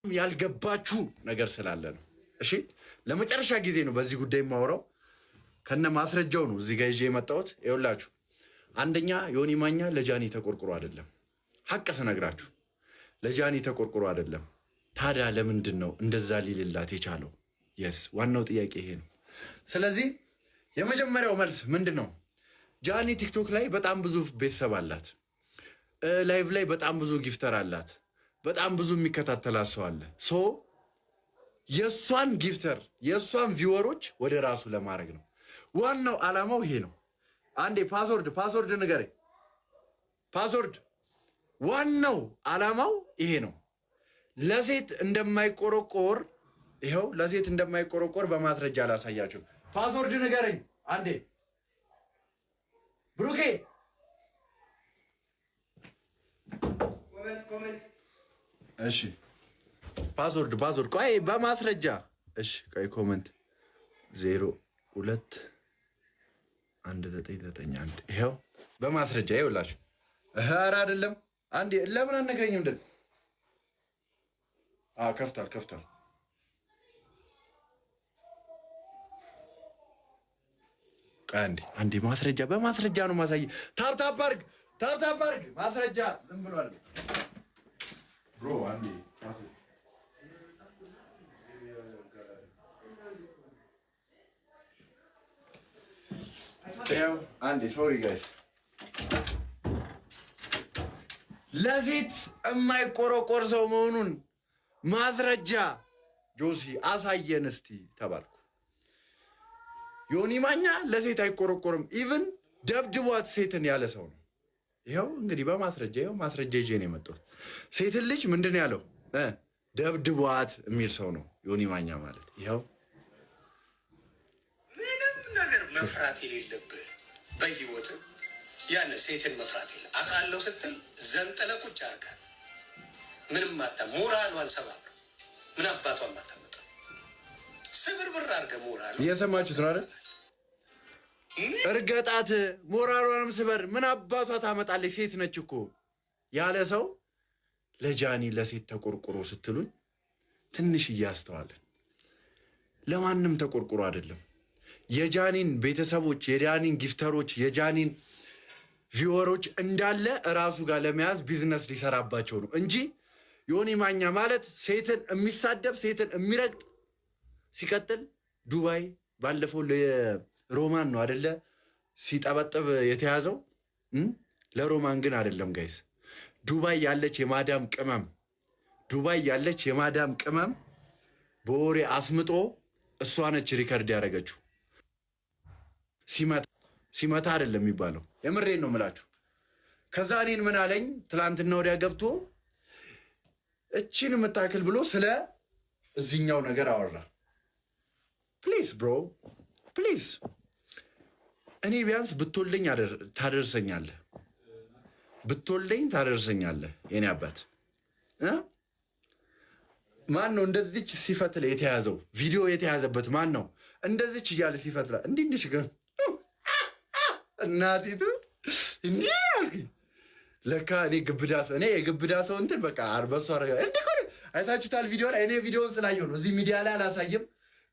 ያልገባችሁ ነገር ስላለ ነው። እሺ ለመጨረሻ ጊዜ ነው በዚህ ጉዳይ ማወራው ከነ ማስረጃው ነው እዚህ ጋር ይዤ የመጣሁት። ይኸውላችሁ አንደኛ ዮኒ ማኛ ለጃኒ ተቆርቁሮ አይደለም። ሐቅ ስነግራችሁ ለጃኒ ተቆርቁሮ አይደለም። ታዲያ ለምንድን ነው እንደዛ ሊልላት የቻለው? የስ ዋናው ጥያቄ ይሄ ነው። ስለዚህ የመጀመሪያው መልስ ምንድን ነው? ጃኒ ቲክቶክ ላይ በጣም ብዙ ቤተሰብ አላት። ላይቭ ላይ በጣም ብዙ ጊፍተር አላት። በጣም ብዙ የሚከታተላት ሰው አለ። ሶ የእሷን ጊፍተር የእሷን ቪወሮች ወደ ራሱ ለማድረግ ነው ዋናው ዓላማው ይሄ ነው። አንዴ ፓስወርድ ንገረኝ። ፓስወርድ ዋናው ዓላማው ይሄ ነው። ለሴት እንደማይቆረቆር ይኸው ለሴት እንደማይቆረቆር በማስረጃ ላሳያችሁ። ፓስወርድ ንገረኝ አንዴ ብሩኬ። ኮሜንት እሺ ፓስወርድ ቆይ በማስረጃ እሺ ቆይ ኮሜንት 021991 ይኸው በማስረጃ ይኸውላችሁ። ኧረ አይደለም አንዴ ለምን አነግረኝም እንደዚህ? ከፍቷል አንዴ ማስረጃ በማስረጃ ነው ማሳይ። ታፕ አድርግ ማስረጃ ዝም ብሏል ብሮ። አንዴ አንዴ ሶሪ ጋይስ። ለሴት የማይቆረቆር ሰው መሆኑን ማስረጃ ጆሲ አሳየን እስቲ ተባልኩ። ዮኒ ማኛ ለሴት አይቆረቆርም። ኢቭን ደብድቧት ሴትን ያለ ሰው ነው። ይኸው እንግዲህ በማስረጃ ይኸው ማስረጃ ይዤ ነው የመጣሁት። ሴትን ልጅ ምንድን ያለው ደብድቧት የሚል ሰው ነው ዮኒ ማኛ ማለት። ይኸው ምንም ነገር መፍራት የሌለብህ በህይወት ያን ሴትን መፍራት የለ አውቃለሁ ስትል ዘንጥለ ቁጭ አድርጋት። ምንም ማታ ሞራሏን ሰባብር ምን አባቷን ማታመጣ ስብርብር አድርገህ ሞራሏን እየሰማችሁት ነው አይደል? እርገጣት ሞራሏንም ስበር ምን አባቷ ታመጣለች? ሴት ነች እኮ ያለ ሰው ለጃኒ ለሴት ተቆርቁሮ ስትሉኝ ትንሽ እያስተዋለን። ለማንም ተቆርቁሮ አይደለም። የጃኒን ቤተሰቦች፣ የጃኒን ጊፍተሮች፣ የጃኒን ቪወሮች እንዳለ እራሱ ጋር ለመያዝ ቢዝነስ ሊሰራባቸው ነው እንጂ ዮኒ ማኛ ማለት ሴትን የሚሳደብ ሴትን የሚረግጥ ሲቀጥል ዱባይ ባለፈው ለሮማን ነው አይደለ ሲጠበጥብ የተያዘው። ለሮማን ግን አይደለም ጋይስ። ዱባይ ያለች የማዳም ቅመም በወሬ አስምጦ እሷ ነች ሪከርድ ያደረገችው። ሲመታ አይደለም የሚባለው። የምሬን ነው የምላችሁ። ከዛ እኔን ምን አለኝ ትላንትና ወዲያ ገብቶ እቺን የምታክል ብሎ ስለ እዚህኛው ነገር አወራ። ፕሊዝ ብሮ ፕሊዝ፣ እኔ ቢያንስ ብትወልኝ ታደርሰኛለህ። የኔ አባት ማን ነው እንደዚች ሲፈትል የተያዘው? ቪዲዮ የተያዘበት ማን ነው? እንደዚች እያለ ሲፈትላ እንዲህ ግን እናቲቱ እንዲህ አልኩኝ። ለካ እኔ የግብዳ ሰው እንትን በቃ አርበሱ አረጋ እንዲህ ኮሪ አይታችሁታል ቪዲዮ ላይ። እኔ ቪዲዮውን ስላየው ነው እዚህ ሚዲያ ላይ አላሳይም፣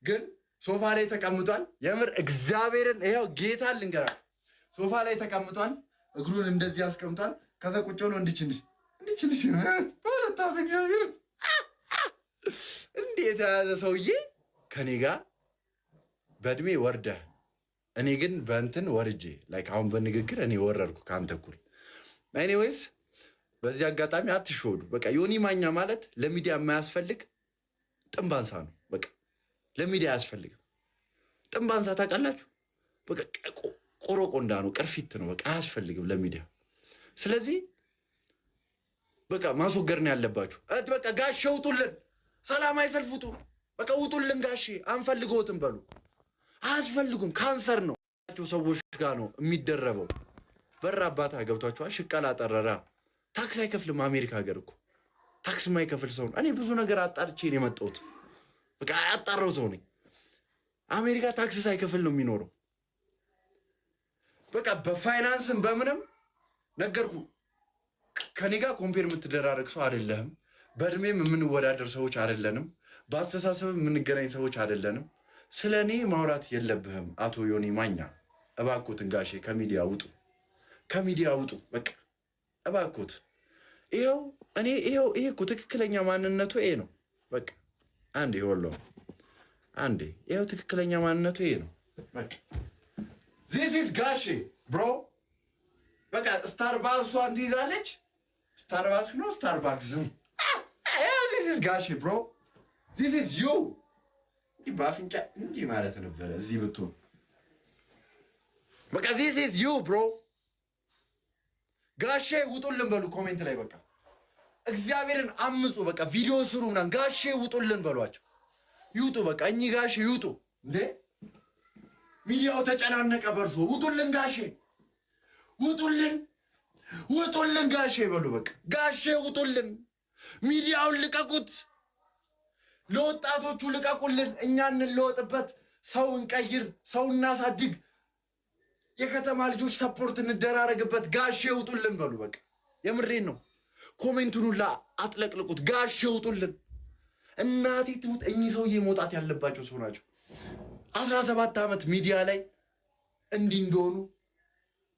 ግን ሶፋ ላይ ተቀምጧል። የምር እግዚአብሔርን ይኸው ጌታ ልንገራ፣ ሶፋ ላይ ተቀምጧል። እግሩን እንደዚህ አስቀምጧል። ከዛ ቁጭ ብሎ እንዲችንሽ በሁለታት እግዚአብሔር እንዲህ የተያዘ ሰውዬ ከኔ ጋር በእድሜ ወርደህ እኔ ግን በእንትን ወርጄ ላይክ አሁን በንግግር እኔ ወረድኩ ከአንተ እኩል። ኤኒዌይስ በዚህ አጋጣሚ አትሾዱ። በቃ ዮኒ ማኛ ማለት ለሚዲያ የማያስፈልግ ጥንባንሳ ነው። በቃ ለሚዲያ አያስፈልግም። ጥንባንሳ ታውቃላችሁ? በቃ ቆሮቆንዳ ነው፣ ቅርፊት ነው። በቃ አያስፈልግም ለሚዲያ። ስለዚህ በቃ ማስወገድ ነው ያለባችሁ። በቃ ጋሼ ውጡልን፣ ሰላማዊ ሰልፍ ውጡ፣ በቃ ውጡልን ጋሼ፣ አንፈልግዎትም በሉ። አያስፈልጉም። ካንሰር ነው ሰዎች ጋር ነው የሚደረበው። በራ አባታ ገብቷችኋል? ሽቀላ ጠረራ ታክስ አይከፍልም። አሜሪካ ሀገር እኮ ታክስ የማይከፍል ሰው ነው። እኔ ብዙ ነገር አጣርቼ ነው የመጣሁት። በቃ ያጣራው ሰው ነኝ። አሜሪካ ታክስ ሳይከፍል ነው የሚኖረው። በቃ በፋይናንስም በምንም ነገርኩ። ከኔ ጋር ኮምፔር የምትደራረግ ሰው አይደለህም። በእድሜም የምንወዳደር ሰዎች አይደለንም። በአስተሳሰብ የምንገናኝ ሰዎች አይደለንም። ስለ እኔ ማውራት የለብህም አቶ ዮኒ ማኛ። እባክዎትን ጋሼ ከሚዲያ ውጡ፣ ከሚዲያ ውጡ። በቃ እባክዎት። ይሄው ይሄ እኮ ትክክለኛ ማንነቱ ይሄ ነው። በቃ አንዴ ወሎ አንዴ ይሄው ትክክለኛ ማንነቱ ይሄ ነው። በቃ ዚስ ኢዝ ጋሼ ብሮ። በቃ ስታርባክሷን ትይዛለች። ስታርባክስ ነው ስታርባክስም። ዚስ ኢዝ ጋሼ ብሮ። ዚስ ኢዝ ዩ። በአፍንጫ እንዲህ ማለት ነበረ እዚህ ብትሆን። በቃ ዚስ ኢዝ ዩ ብሮ። ጋሼ ውጡልን በሉ ኮሜንት ላይ። በቃ እግዚአብሔርን አምፁ። በቃ ቪዲዮ ስሩ ምናምን። ጋሼ ውጡልን በሏቸው። ይውጡ። በቃ እኚህ ጋሼ ይውጡ። እንዴ ሚዲያው ተጨናነቀ በርሶ። ውጡልን ጋሼ፣ ውጡልን፣ ውጡልን ጋሼ በሉ። በቃ ጋሼ ውጡልን። ሚዲያውን ልቀቁት። ለወጣቶቹ ልቀቁልን። እኛ እንለወጥበት፣ ሰው እንቀይር፣ ሰው እናሳድግ፣ የከተማ ልጆች ሰፖርት እንደራረግበት። ጋሼ ውጡልን በሉ። በቃ የምሬን ነው። ኮሜንቱን ሁላ አጥለቅልቁት። ጋሼ ውጡልን። እናቴ ትሙት። እኚህ ሰውዬ መውጣት ያለባቸው ሰው ናቸው። 17 ዓመት ሚዲያ ላይ እንዲህ እንደሆኑ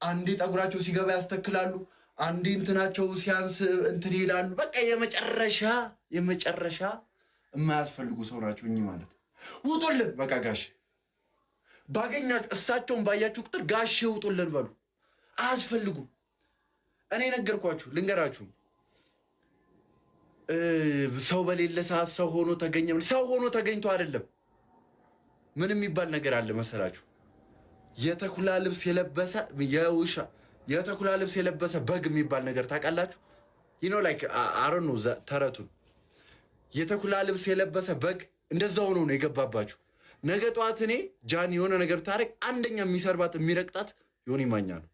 አንዴ ጠጉራቸው ሲገባ ያስተክላሉ፣ አንዴ እንትናቸው ሲያንስ እንትን ይላሉ። በቃ የመጨረሻ የማያስፈልጉ ሰው ናቸው እኚህ ማለት። ውጡልን በቃ ጋሼ። ባገኛችሁ እሳቸውን ባያችሁ ቁጥር ጋሼ ውጡልን በሉ። አያስፈልጉም። እኔ ነገርኳችሁ፣ ልንገራችሁ። ሰው በሌለ ሰዓት ሰው ሆኖ ተገኘ። ሰው ሆኖ ተገኝቶ አይደለም። ምን የሚባል ነገር አለ መሰላችሁ? የተኩላ ልብስ የለበሰ የውሻ የተኩላ ልብስ የለበሰ በግ የሚባል ነገር ታውቃላችሁ? ላይክ አሮን ነው ተረቱን። የተኩላ ልብስ የለበሰ በግ እንደዛ ሆኖ ነው የገባባችሁ። ነገ ጠዋት እኔ ጃኒ የሆነ ነገር ታረቅ አንደኛ የሚሰርባት የሚረቅጣት ዮኒ ማኛ ነው።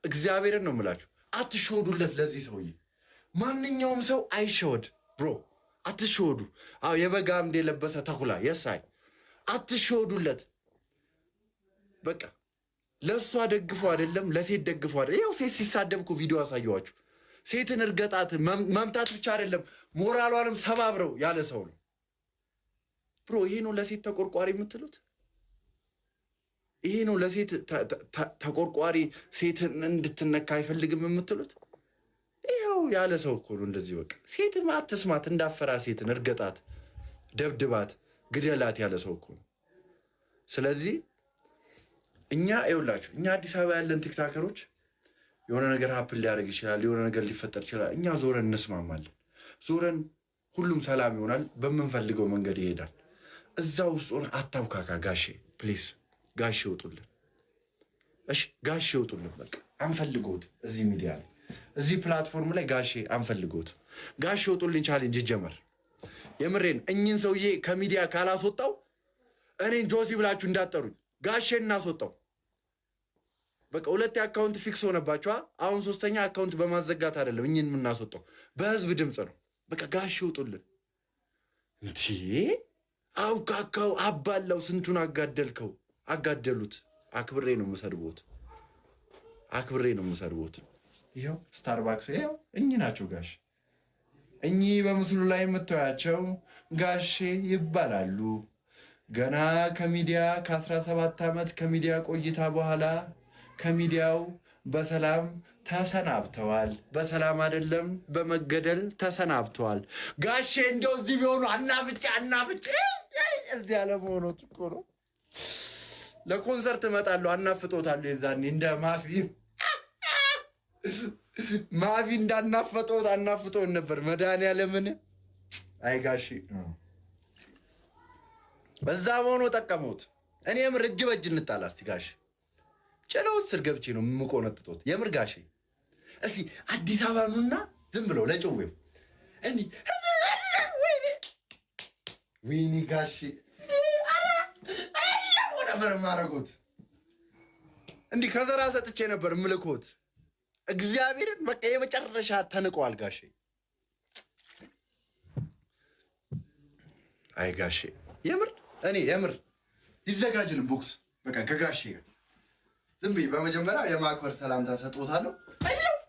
እግዚአብሔርን ነው የምላችሁ። አትሸወዱለት ለዚህ ሰውዬ። ማንኛውም ሰው አይሸወድ ብሮ፣ አትሸወዱ። የበግ አምድ የለበሰ ተኩላ የሳይ አትሸወዱለት። በቃ ለእሷ ደግፎ አይደለም ለሴት ደግፎ አይደለም። ያው ሴት ሲሳደብኩ ቪዲዮ አሳየዋችሁ። ሴትን እርገጣት መምታት ብቻ አይደለም ሞራሏንም ሰባብረው ያለ ሰው ነው ብሮ። ይሄ ነው ለሴት ተቆርቋሪ የምትሉት? ይሄ ነው ለሴት ተቆርቋሪ ሴትን እንድትነካ አይፈልግም የምትሉት? ይኸው ያለ ሰው እኮ ነው እንደዚህ። በቃ ሴትን አትስማት፣ እንዳፈራ ሴትን እርገጣት፣ ደብድባት፣ ግደላት ያለ ሰው እኮ ነው። ስለዚህ እኛ ይኸውላችሁ፣ እኛ አዲስ አበባ ያለን ቲክታከሮች የሆነ ነገር ሀፕን ሊያደርግ ይችላል፣ የሆነ ነገር ሊፈጠር ይችላል። እኛ ዞረን እንስማማለን። ዞረን ሁሉም ሰላም ይሆናል፣ በምንፈልገው መንገድ ይሄዳል። እዛ ውስጥ ሆነ አታብካካ ጋሼ፣ ፕሊዝ ጋሼ ይውጡልን። እሺ ጋሼ ይውጡልን። በቃ አንፈልጎት እዚህ ሚዲያ ላይ እዚህ ፕላትፎርም ላይ ጋሼ አንፈልጎት። ጋሼ ይውጡልን ቻሌንጅ ይጀመር። የምሬን እኝን ሰውዬ ከሚዲያ ካላስወጣው እኔን ጆሲ ብላችሁ እንዳጠሩኝ። ጋሼ እናስወጣው። በቃ 2 አካውንት ፊክስ ሆነባችኋ። አሁን 3ኛ አካውንት በማዘጋት አይደለም እኝን የምናስወጣው፣ በህዝብ ድምፅ ነው። በቃ ጋሼ ይውጡልን። እንዴ አውቃካው አባላው ስንቱን አጋደልከው፣ አጋደሉት። አክብሬ ነው የምሰድቦት፣ አክብሬ ነው የምሰድቦት። ይኸው ስታርባክስ ይኸው እኚህ ናቸው ጋሼ። እኚህ በምስሉ ላይ የምታያቸው ጋሼ ይባላሉ። ገና ከሚዲያ ከ17 ዓመት ከሚዲያ ቆይታ በኋላ ከሚዲያው በሰላም ተሰናብተዋል። በሰላም አይደለም በመገደል ተሰናብተዋል። ጋሼ እንደው እዚህ ቢሆኑ አናፍጬ እዚህ ያለመሆኖት እኮ ነው። ለኮንሰርት እመጣለሁ፣ አናፍጦታለሁ። የዛኔ እንደ ማፊ እንዳናፈጦት አናፍጦን ነበር። መድኃኒዓለምን አይ ጋሼ በዛ መሆኑ ጠቀመውት። እኔ የምር እጅ በእጅ እንጣላ እስቲ ጋሼ። ጭነውት ስር ገብቼ ነው የምቆነጥጦት የምር ጋሼ። እስቲ አዲስ አበባ ኑና ዝም ብለው ለጭዌው እንዲህ ወይኔ ጋሼ ነበር ማረጎት። እንዲህ ከዘራ ሰጥቼ ነበር ምልኮት። እግዚአብሔርን በቃ የመጨረሻ ተንቀዋል ጋሼ። አይ ጋሼ የምር እኔ የምር ይዘጋጅልን ቦክስ በቃ ከጋሼ ጋር ዝም ብዬ በመጀመሪያ የማክበር ሰላምታ ሰጥቶታለሁ።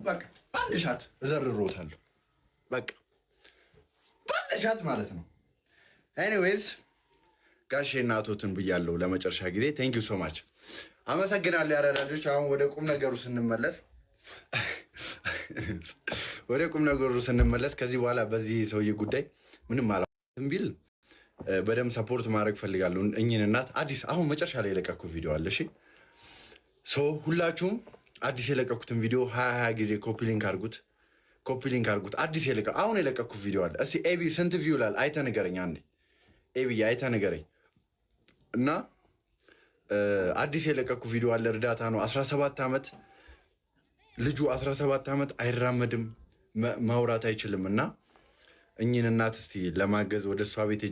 በቃ አንድ ሻት እዘርሮታለሁ። በቃ አየሻት ማለት ነው። ኤኒዌይዝ ጋሼ እናቶትን ብያለሁ ለመጨረሻ ጊዜ። ቴንክ ዩ ሶ ማች አመሰግናለሁ። ያራዳ ልጆች አሁን ወደ ቁም ነገሩ ስንመለስ ከዚህ በኋላ በዚህ ሰውዬ ጉዳይ ምንም አላውቅም ቢል በደምብ ሰፖርት ማድረግ ፈልጋለሁ እኚህን እናት። አዲስ አሁን መጨረሻ ላይ የለቀኩት ቪዲዮ አለ። እሺ ሁላችሁም አዲስ የለቀኩትን ቪዲዮ 20 ጊዜ ኮፒ ሊንክ አድርጉት። አዲስ አሁን የለቀኩት ቪዲዮ አለ። እስኪ ኤቢ ስንት ቪው ላል አይተህ ንገረኝ። አንዴ ኤቢ አይተህ ንገረኝ። እና አዲስ የለቀኩት ቪዲዮ አለ። እርዳታ ነው። 17 ዓመት ልጁ 17 ዓመት አይራመድም፣ ማውራት አይችልም። እና እኚህን እናት እስቲ ለማገዝ ወደ እሷ ቤት